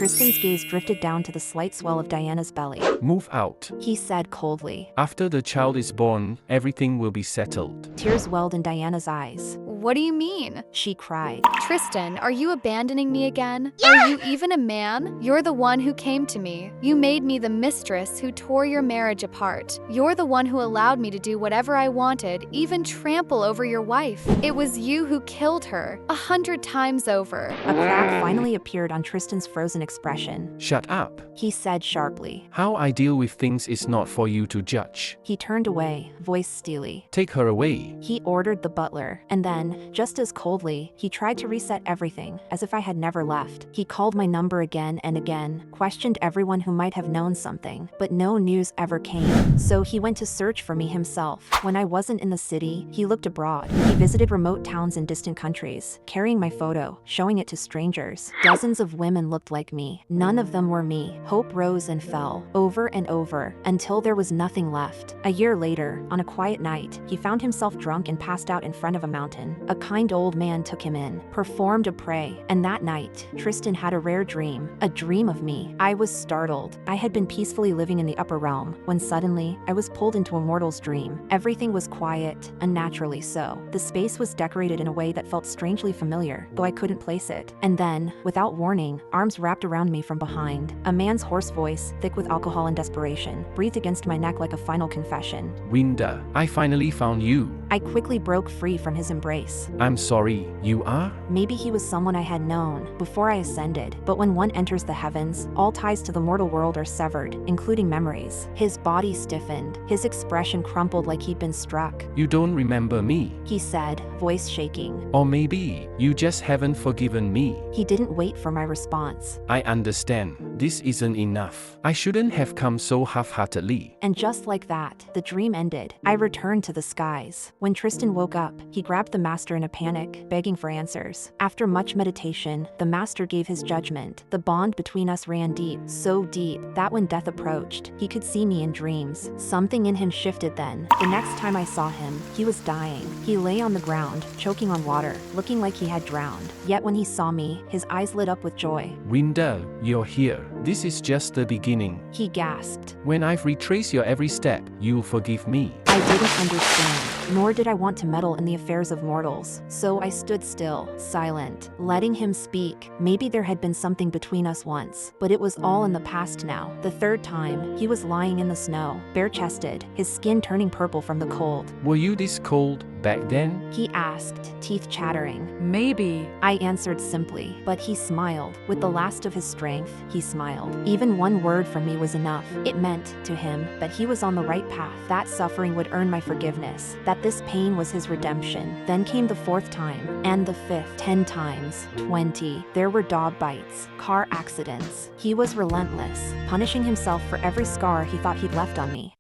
Tristan's gaze drifted down to the slight swell of Diana's belly. Move out. He said coldly. After the child is born, everything will be settled. Tears welled in Diana's eyes. What do you mean? She cried. Tristan, are you abandoning me again? Are you even a man? You're the one who came to me. You made me the mistress who tore your marriage apart. You're the one who allowed me to do whatever I wanted, even trample over your wife. It was you who killed her, 100 times over. A crack finally appeared on Tristan's frozen expression. Shut up. He said sharply. How I deal with things is not for you to judge. He turned away, voice steely. Take her away. He ordered the butler, and then, just as coldly, he tried to reset everything, as if I had never left. He called my number again and again, questioned everyone who might have known something, but no news ever came. So he went to search for me himself. When I wasn't in the city, he looked abroad. He visited remote towns in distant countries, carrying my photo, showing it to strangers. Dozens of women looked like me. None of them were me. Hope rose and fell, over and over, until there was nothing left. A year later, on a quiet night, he found himself drunk and passed out in front of a mountain. A kind old man took him in, performed a pray, and that night, Tristan had a rare dream, a dream of me. I was startled. I had been peacefully living in the upper realm, when suddenly, I was pulled into a mortal's dream. Everything was quiet, unnaturally so. The space was decorated in a way that felt strangely familiar, though I couldn't place it. And then, without warning, arms wrapped around me from behind. A man's hoarse voice, thick with alcohol and desperation, breathed against my neck like a final confession. Winda, I finally found you. I quickly broke free from his embrace. I'm sorry, you are? Maybe he was someone I had known before I ascended, but when one enters the heavens, all ties to the mortal world are severed, including memories. His body stiffened, his expression crumpled like he'd been struck. You don't remember me. He said, voice shaking. Or maybe, you just haven't forgiven me. He didn't wait for my response. I understand. This isn't enough. I shouldn't have come so half-heartedly. And just like that, the dream ended. I returned to the skies. When Tristan woke up, he grabbed the master in a panic, begging for answers. After much meditation, the master gave his judgment. The bond between us ran deep, so deep, that when death approached, he could see me in dreams. Something in him shifted then. The next time I saw him, he was dying. He lay on the ground, choking on water, looking like he had drowned. Yet when he saw me, his eyes lit up with joy. Winda, you're here. This is just the beginning. He gasped. When I've retraced your every step, you'll forgive me. I didn't understand, nor did I want to meddle in the affairs of mortals. So I stood still, silent, letting him speak. Maybe there had been something between us once, but it was all in the past now. The third time, he was lying in the snow, bare-chested, his skin turning purple from the cold. Were you this cold back then? He asked, teeth chattering. Maybe. I answered simply, but he smiled. With the last of his strength, he smiled. Even one word from me was enough. It meant, to him, that he was on the right path, that suffering would earn my forgiveness, that this pain was his redemption. Then came the fourth time, and the fifth, 10 times, 20. There were dog bites, car accidents. He was relentless, punishing himself for every scar he thought he'd left on me.